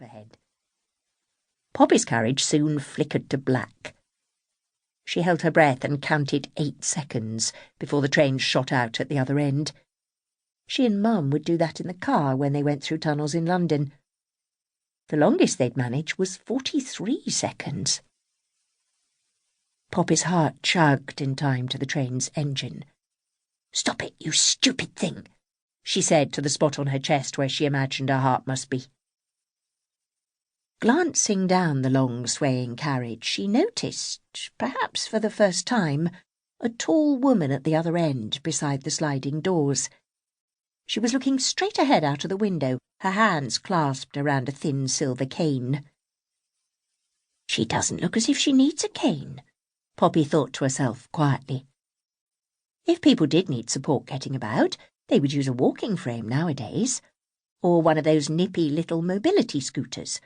ahead. Poppy's carriage soon flickered to black. She held her breath and counted 8 seconds before the train shot out at the other end. She and Mum would do that in the car when they went through tunnels in London. The longest they'd manage was 43 seconds. Poppy's heart chugged in time to the train's engine. "Stop it, you stupid thing," she said to the spot on her chest where she imagined her heart must be. Glancing down the long swaying carriage, she noticed, perhaps for the first time, a tall woman at the other end beside the sliding doors. She was looking straight ahead out of the window, her hands clasped around a thin silver cane. "She doesn't look as if she needs a cane," Poppy thought to herself quietly. If people did need support getting about, they would use a walking frame nowadays, or one of those nippy little mobility scooters,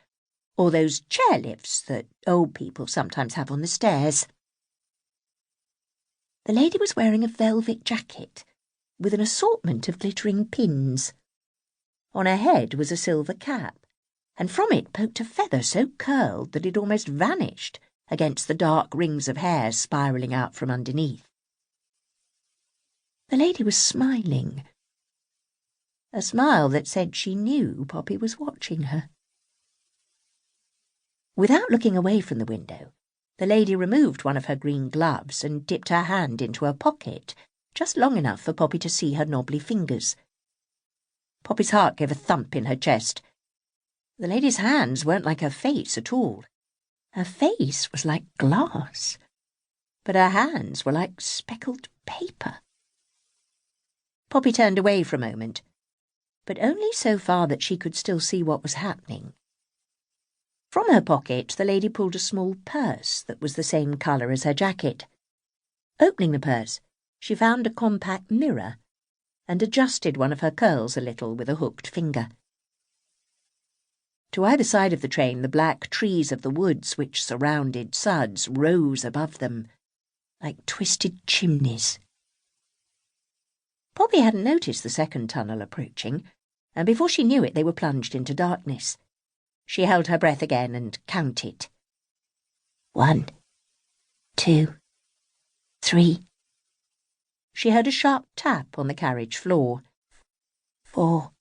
or those chair lifts that old people sometimes have on the stairs. The lady was wearing a velvet jacket with an assortment of glittering pins. On her head was a silver cap, and from it poked a feather so curled that it almost vanished against the dark rings of hair spiralling out from underneath. The lady was smiling, a smile that said she knew Poppy was watching her. Without looking away from the window, the lady removed one of her green gloves and dipped her hand into her pocket, just long enough for Poppy to see her knobbly fingers. Poppy's heart gave a thump in her chest. The lady's hands weren't like her face at all. Her face was like glass, but her hands were like speckled paper. Poppy turned away for a moment, but only so far that she could still see what was happening. From her pocket, the lady pulled a small purse that was the same colour as her jacket. Opening the purse, she found a compact mirror and adjusted one of her curls a little with a hooked finger. To either side of the train, the black trees of the woods which surrounded Suds rose above them, like twisted chimneys. Poppy hadn't noticed the second tunnel approaching, and before she knew it they were plunged into darkness. She held her breath again and counted. 1, 2, 3. She heard a sharp tap on the carriage floor. 4,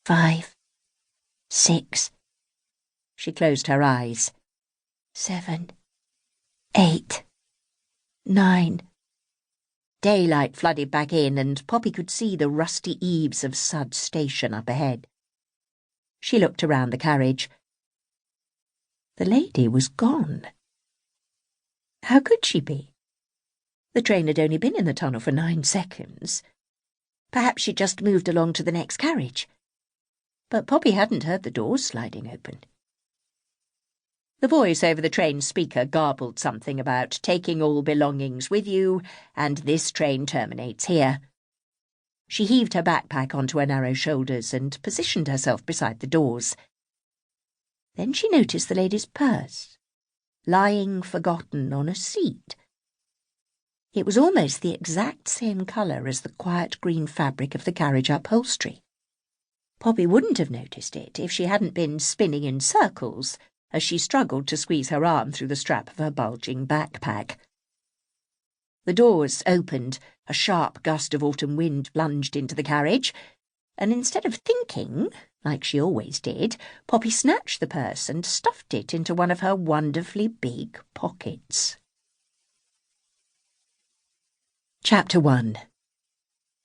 5, 6. She closed her eyes. 7, 8, 9. Daylight flooded back in, and Poppy could see the rusty eaves of Suds station up ahead. She looked around the carriage. The lady was gone. How could she be? The train had only been in the tunnel for 9 seconds. Perhaps she'd just moved along to the next carriage. But Poppy hadn't heard the doors sliding open. The voice over the train speaker garbled something about taking all belongings with you, and this train terminates here. She heaved her backpack onto her narrow shoulders and positioned herself beside the doors. Then she noticed the lady's purse, lying forgotten on a seat. It was almost the exact same colour as the quiet green fabric of the carriage upholstery. Poppy wouldn't have noticed it if she hadn't been spinning in circles as she struggled to squeeze her arm through the strap of her bulging backpack. The doors opened, a sharp gust of autumn wind plunged into the carriage, and instead of thinking, like she always did, Poppy snatched the purse and stuffed it into one of her wonderfully big pockets. Chapter 1.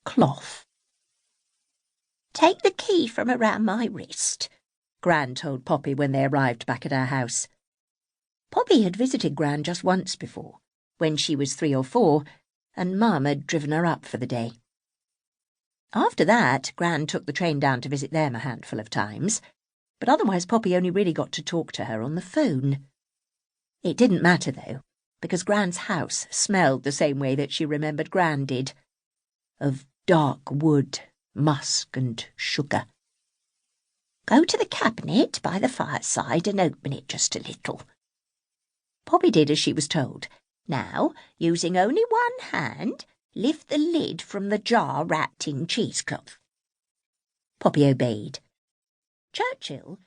Cloth. "Take the key from around my wrist," Gran told Poppy when they arrived back at her house. Poppy had visited Gran just once before, when she was 3 or 4, and Mum had driven her up for the day. After that, Gran took the train down to visit them a handful of times, but otherwise Poppy only really got to talk to her on the phone. It didn't matter, though, because Gran's house smelled the same way that she remembered Gran did, of dark wood, musk and sugar. "Go to the cabinet by the fireside and open it just a little." Poppy did as she was told. "Now, using only one hand, lift the lid from the jar wrapped in cheesecloth." Poppy obeyed. Churchill